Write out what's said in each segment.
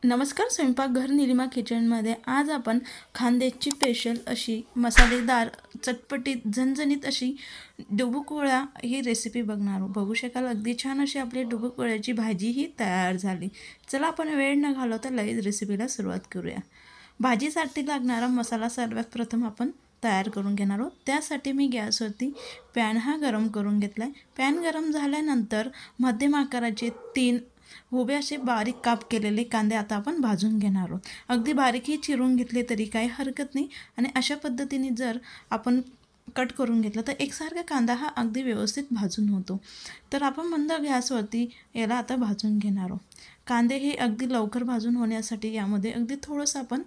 नमस्कार. स्वयंपाकघर निलिमा किचनमध्ये आज आपण खानदेशची स्पेशल अशी मसालेदार चटपटीत झणझणीत अशी डुबुकवडा ही रेसिपी बघू शकाल. अगदी छान अशी आपली डुबुकवड्याची भाजी ही तयार झाली. चला आपण वेळ न घालवता लगेच रेसिपीला सुरुवात करूया. भाजीसाठी लागणारा मसाला सर्वात प्रथम आपण तयार करून घेणार आहोत. त्यासाठी मी गॅसवरती पॅन हा गरम करून घेतला आहे. पॅन गरम झाल्यानंतर मध्यम आकाराचे 3 उभे असे बारीक काप केलेले कांदे आता आपण भाजून घेणार आहोत. अगदी बारीकही चिरून घेतले तरी काही हरकत नाही. आणि अशा पद्धतीने जर आपण कट करून घेतलं तर एकसारखा कांदा हा अगदी व्यवस्थित भाजून होतो. तर आपण मंद गॅसवरती याला आता भाजून घेणार आहोत. कांदे हे अगदी लवकर भाजून होण्यासाठी यामध्ये अगदी थोडंसं आपण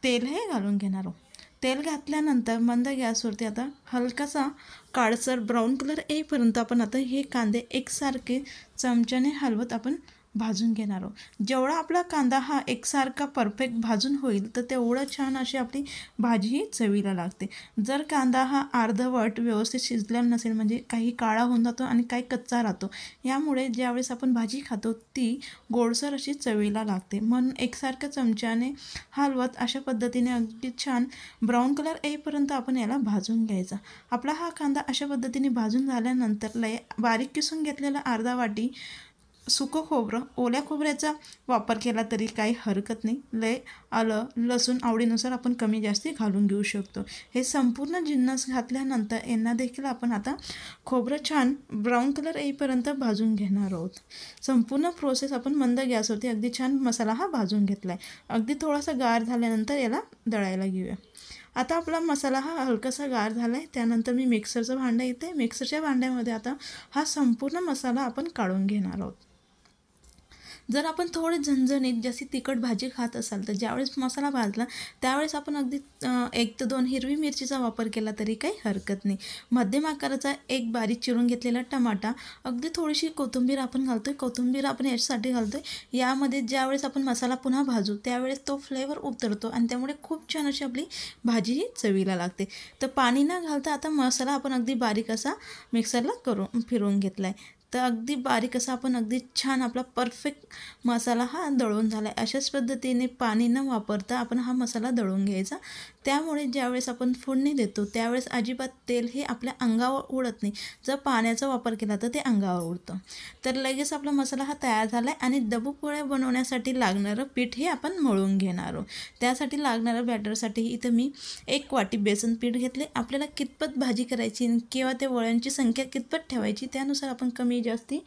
तेल हे घालून घेणार आहोत. तेल घातल्यानंतर मंद गॅसवरती आता हलकासा काळसर ब्राऊन कलर येईपर्यंत आपण आता हे कांदे एकसारखे चमच्याने हलवत आपण भाजून घेणार आहोत. जेवढा आपला कांदा हा एकसारखा परफेक्ट भाजून होईल तर तेवढं छान अशी आपली भाजी ही चवीला लागते. जर कांदा हा अर्धवट व्यवस्थित शिजलेला नसेल म्हणजे काही काळा होऊन जातो आणि काही कच्चा राहतो. यामुळे ज्यावेळेस आपण भाजी खातो ती गोडसर अशी चवीला लागते. म्हणून एकसारखं चमच्याने हलवत अशा पद्धतीने अगदी छान ब्राऊन कलर येईपर्यंत आपण याला भाजून घ्यायचा. आपला हा कांदा अशा पद्धतीने भाजून झाल्यानंतर बारीक किसून घेतलेला अर्धा वाटी सुकं खोबरं, ओल्या खोबऱ्याचा वापर केला तरी काही हरकत नाही. आलं लसूण आवडीनुसार आपण कमी जास्ती घालून घेऊ शकतो. हे संपूर्ण जिन्नस घातल्यानंतर यांना देखील आपण आता खोबरं छान ब्राऊन कलर येईपर्यंत भाजून घेणार आहोत. संपूर्ण प्रोसेस आपण मंद गॅसवरती अगदी छान मसाला हा भाजून घेतला आहे. अगदी थोडासा गार झाल्यानंतर याला दळायला घेऊया. आता आपला मसाला हा हलकासा गार झाला आहे. त्यानंतर मी मिक्सरचं भांडं येते. मिक्सरच्या भांड्यामध्ये आता हा संपूर्ण मसाला आपण काढून घेणार आहोत. जर आपण थोडे झणझणीत जास्ती तिखट भाजी खात असाल तर ज्यावेळेस मसाला भाजला त्यावेळेस आपण अगदी 1 ते 2 हिरवी मिरचीचा वापर केला तरी काही हरकत नाही. मध्यम आकाराचा एक बारीक चिरून घेतलेला टमाटा, अगदी थोडीशी कोथिंबीर आपण घालतो आहे. कोथिंबीर आपण याच्यासाठी घालतो आहे, यामध्ये ज्यावेळेस आपण मसाला पुन्हा भाजू त्यावेळेस तो फ्लेवर उतरतो आणि त्यामुळे खूप छान अशी आपली भाजी ही चवीला लागते. तर पाणी न घालता आता मसाला आपण अगदी बारीक असा मिक्सरला फिरवून घेतला आहे. तर अगदी बारीक असा आपण अगदी छान आपला परफेक्ट मसाला हा दळून झाला आहे. अशाच पद्धतीने पाणी न वापरता आपण हा मसाला दळून घ्यायचा. त्यामुळे ज्यावेळेस आपण फोडणी देतो त्यावेळेस अजिबात तेल हे आपल्या अंगावर उडत नाही. जर पाण्याचा वापर केला तर ते अंगावर उडतं. तर लगेच आपला मसाला हा तयार झाला आहे. आणि डबूपोळ्या बनवण्यासाठी लागणारं पीठ हे आपण मळून घेणार आहोत. त्यासाठी लागणारं बॅटरसाठी इथं मी 1 वाटी बेसन पीठ घेतले. आपल्याला कितपत भाजी करायची किंवा त्या वळ्यांची संख्या कितपत ठेवायची त्यानुसार आपण कमी जास्ती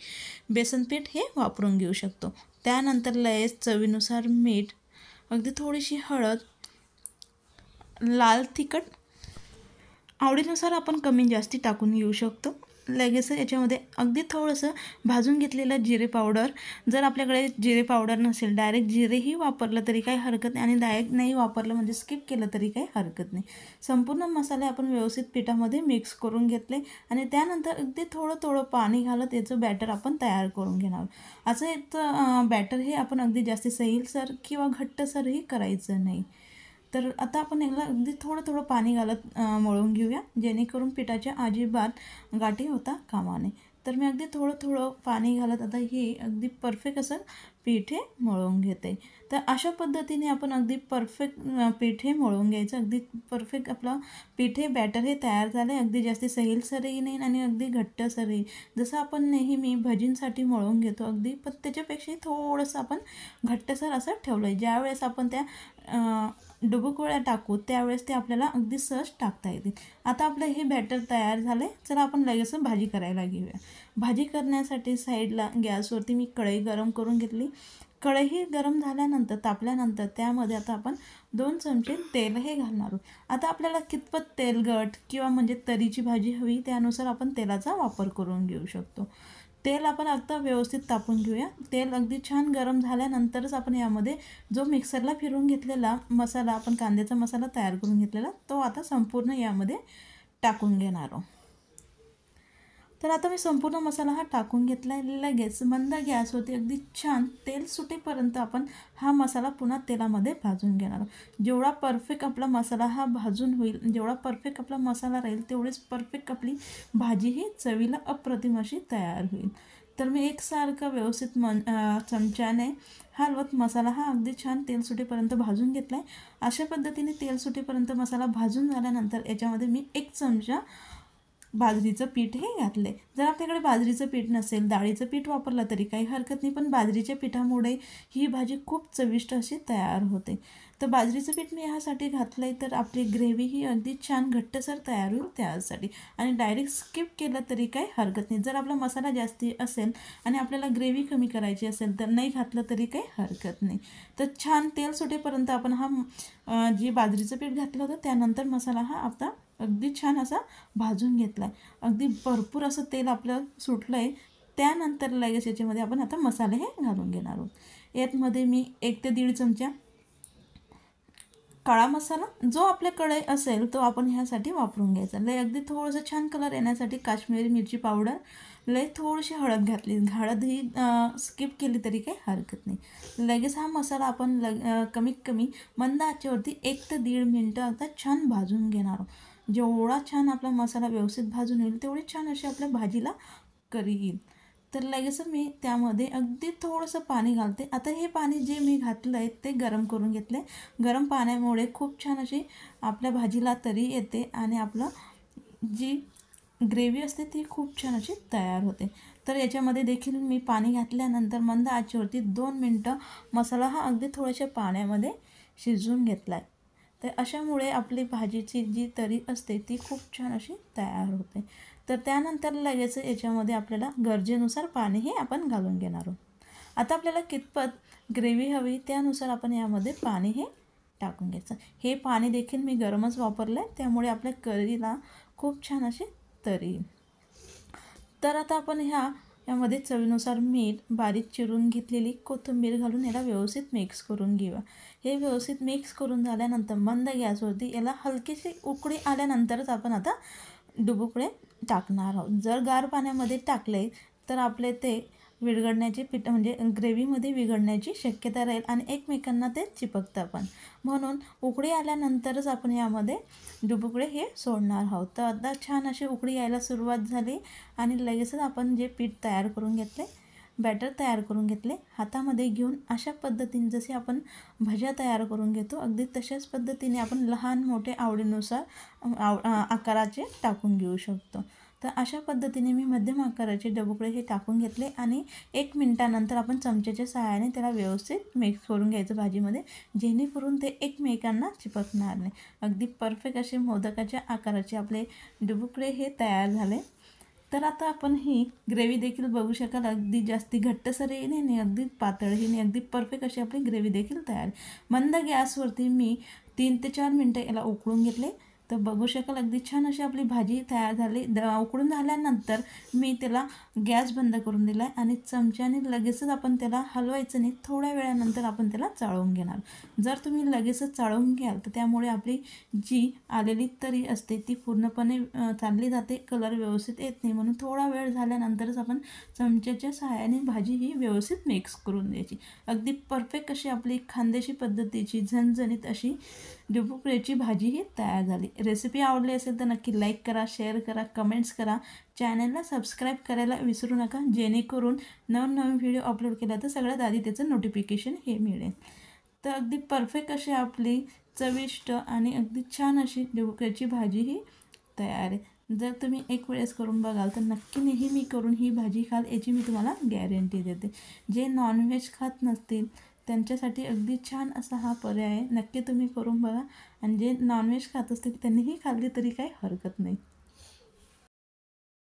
बेसन पीठ हे वापरून घेऊ शकतो. त्यानंतर लगेच चवीनुसार मीठ, अगदी थोडीशी हळद, लाल तिखट आवडीनुसार आपण कमी जास्ती टाकून घेऊ शकतो. लगेच याच्यामध्ये अगदी थोडंसं भाजून घेतलेलं जिरे पावडर, जर आपल्याकडे जिरे पावडर नसेल डायरेक्ट जिरेही वापरलं तरी काही हरकत नाही आणि डायरेक्ट नाही वापरलं म्हणजे स्किप केलं तरी काही हरकत नाही. संपूर्ण मसाले आपण व्यवस्थित पिठामध्ये मिक्स करून घेतले आणि त्यानंतर अगदी थोडं पाणी घालत याचं बॅटर आपण तयार करून घेणार. असं याचं बॅटर हे आपण अगदी जास्त सैलसर किंवा घट्टसरही करायचं नाही. तर आता आपण याला अगदी थोडं पाणी घालत मळून घेऊया जेणेकरून पिठाच्या अजिबात गाठी होता कामा नये. तर मी अगदी थोडं पाणी घालत आता हे अगदी परफेक्ट असं पीठ हे मळून घेते. तर अशा पद्धतीने आपण अगदी परफेक्ट पीठ हे मळून घ्यायचं. अगदी परफेक्ट आपला पीठ हे बॅटर हे तयार झालं आहे. अगदी जास्त सैलसरही नाही आणि अगदी घट्टसरही, जसं आपण नेहमी भजींसाठी मळून घेतो अगदी, पण त्याच्यापेक्षाही थोडंसं आपण घट्टसर असं ठेवलं आहे. ज्यावेळेस आपण त्या डुबुकवड्या टाकू त्यावेळेस ते आपल्याला अगदी सहज टाकता येतील. आता आपलं हे बॅटर तयार झालं आहे. चला आपण लगेच भाजी करायला घेऊया. भाजी करण्यासाठी साईडला गॅसवरती मी कढई गरम करून घेतली. कढई गरम झाल्यानंतर तापल्यानंतर त्यामध्ये आता आपण 2 चमचे तेल हे घालणार आहोत. आता आपल्याला कितपत तेलकट किंवा म्हणजे तरीची भाजी हवी त्यानुसार आपण तेलाचा वापर करून घेऊ शकतो. तेल आपण आता व्यवस्थित तापून घेऊया. तेल अगदी छान गरम झाल्यानंतरच आपण यामध्ये जो मिक्सरला फिरवून घेतलेला मसाला, आपण कांद्याचा मसाला तयार करून घेतलेला तो आता संपूर्ण यामध्ये टाकून घेणार आहोत. तर आता मी संपूर्ण मसाला हा टाकून घेतला आहे. लगेच मंद गॅसवरती अगदी छान तेल सुटेपर्यंत आपण हा मसाला पुन्हा तेलामध्ये भाजून घेणार आहोत. जेवढा परफेक्ट आपला मसाला हा भाजून होईल, जेवढा परफेक्ट आपला मसाला राहील तेवढीच परफेक्ट आपली भाजी ही चवीला अप्रतिम अशी तयार होईल. तर मी एकसारखं व्यवस्थित चमच्याने हलवत मसाला हा अगदी छान तेल सुटेपर्यंत भाजून घेतला आहे. अशा पद्धतीने तेल सुटेपर्यंत मसाला भाजून झाल्यानंतर याच्यामध्ये मी 1 चमचा बाजरीचं पीठ हे घातले. जर आपल्याकडे बाजरीचं पीठ नसेल, डाळीचं पीठ वापरलं तरी काही हरकत नाही, पण बाजरीच्या पिठामुळे ही भाजी खूप चविष्ट अशी तयार होते. तर बाजरीचं पीठ मी ह्यासाठी घातलं आहे, तर आपली ग्रेव्ही ही अगदी छान घट्टसर तयार होईल त्यासाठी. आणि डायरेक्ट स्किप केलं तरी काही हरकत नाही. जर आपला मसाला जास्ती असेल आणि आपल्याला ग्रेव्ही कमी करायची असेल तर नाही घातलं तरी काही हरकत नाही. तर छान तेल सुटेपर्यंत आपण जी बाजरीचं पीठ घातलं होतं त्यानंतर मसाला हा आता अगदी छान असा भाजून घेतला आहे. अगदी भरपूर असं तेल आपलं सुटलं आहे. त्यानंतर लगेच याच्यामध्ये आपण आता मसाले हे घालून घेणार आहोत. यामध्ये मी 1 ते 1.5 चमचा काळा मसाला, जो आपल्याकडे असेल तो आपण ह्यासाठी वापरून घ्यायचा. लय अगदी थोडंसं छान कलर येण्यासाठी काश्मीरी मिरची पावडर, लय थोडीशी हळद घातली. हळद ही स्किप केली तरी काही हरकत नाही. लगेच हा मसाला आपण कमीत कमी मंद आचेवरती 1 ते 1.5 मिनटं आता छान भाजून घेणार आहोत. जेवढा छान आपला मसाला व्यवस्थित भाजून येईल तेवढी छान अशी आपल्या भाजीला करी येईल. तर लगेच मी त्यामध्ये अगदी थोडंसं पाणी घालते. आता हे पाणी जे मी घातलं आहे ते गरम करून घेतलं आहे. गरम पाण्यामुळे खूप छान अशी आपल्या भाजीला तरी येते आणि आपलं जी ग्रेव्ही असते ती खूप छान अशी तयार होते. तर याच्यामध्ये देखील मी पाणी घातल्यानंतर मंद आचेवरती 2 मिनटं मसाला हा अगदी थोड्याशा पाण्यामध्ये शिजवून घेतला आहे. तर अशामुळे आपली भाजीची जी तरी असते ती खूप छान अशी तयार होते. तर त्यानंतर लगेच याच्यामध्ये आपल्याला गरजेनुसार पाणी हे आपण घालून घेणार आहोत. आता आपल्याला कितपत ग्रेव्ही हवी त्यानुसार आपण यामध्ये पाणी हे टाकून घ्यायचं. हे पाणी देखील मी गरमच वापरलं आहे, त्यामुळे आपल्या कढीला खूप छान अशी तरी येईल. तर आता आपण यामध्ये चवीनुसार मीठ, बारीक चिरून घेतलेली कोथिंबीर घालून याला व्यवस्थित मिक्स करून घेऊया. हे व्यवस्थित मिक्स करून झाल्यानंतर मंद गॅसवरती याला हलकीशी उकळी आल्यानंतरच आपण आता डुबुकडे टाकणार आहोत. जर गार पाण्यामध्ये टाकले तर आपले ते विरघळण्याची म्हणजे ग्रेव्हीमध्ये विरघळण्याची शक्यता राहील आणि एकमेकांना ते चिपकतं पण. म्हणून उकळी आल्यानंतरच आपण यामध्ये डुबुकडे हे सोडणार आहोत. तर आता छान अशी उकळी यायला सुरुवात झाली आणि लगेचच आपण जे पीठ तयार करून घेतले, बॅटर तयार करून घेतले, हातामध्ये घेऊन अशा पद्धतीने जसे आपण भज्या तयार करून घेतो अगदी तशाच पद्धतीने आपण लहान मोठे आवडीनुसार आकाराचे टाकून घेऊ शकतो. तर अशा पद्धतीने मी मध्यम आकाराचे डबुकडे हे टाकून घेतले आणि 1 मिनिटानंतर आपण चमच्याच्या सहाय्याने त्याला व्यवस्थित मिक्स करून घ्यायचं भाजीमध्ये, जेणेकरून ते एकमेकांना चिपकणार नाही. अगदी परफेक्ट असे मोदकाच्या आकाराचे आपले डुबुकडे हे तयार झाले. तर आता आपण ही ग्रेव्ही देखील बघू शकाल, अगदी जास्ती घट्टसरही नाही आणि अगदी पातळही नाही, अगदी परफेक्ट अशी आपली ग्रेव्ही देखील तयार. मंद गॅसवरती मी 3 ते 4 मिनटं याला उकळून घेतले. तर बघू शकाल अगदी छान अशी आपली भाजी तयार झाली. उकळून झाल्यानंतर मी त्याला गॅस बंद करून दिला आहे आणि चमच्याने लगेचच आपण त्याला हलवायचं नाही, थोड्या वेळानंतर आपण त्याला चाळून घेणार. जर तुम्ही लगेचच चाळून घ्याल तर त्यामुळे आपली जी आलेली तरी असते ती पूर्णपणे चालली जाते, कलर व्यवस्थित येत नाही. म्हणून थोडा वेळ झाल्यानंतरच आपण चमच्याच्या सहाय्याने भाजी ही व्यवस्थित मिक्स करून द्यायची. अगदी परफेक्ट अशी आपली खानदेशी पद्धतीची झणझणीत अशी डुबुकळ्याची भाजी ही तयार झाली. रेसिपी आवडली असेल तर नक्की लाईक करा, शेअर करा, कमेंट्स करा. चॅनलला सबस्क्राईब करायला विसरू नका, जेणेकरून नवनवीन व्हिडिओ अपलोड केला तर सगळ्यात आधी त्याचं नोटिफिकेशन हे मिळेल. तर अगदी परफेक्ट अशी आपली चविष्ट आणि अगदी छान अशी डुबुकळ्याची भाजी ही तयार आहे. जर तुम्ही एक वेळेस करून बघाल तर नक्की नेहमी करून ही भाजी खाल, याची मी तुम्हाला गॅरंटी देते. जे नॉनव्हेज खात नसतील त्यांच्यासाठी अगदी छान असा हा पर्याय आहे. नक्की तुम्ही करून बघा आणि जे नॉनव्हेज खात असतील त्यांनीही खाल्ली तरी काही हरकत नाही.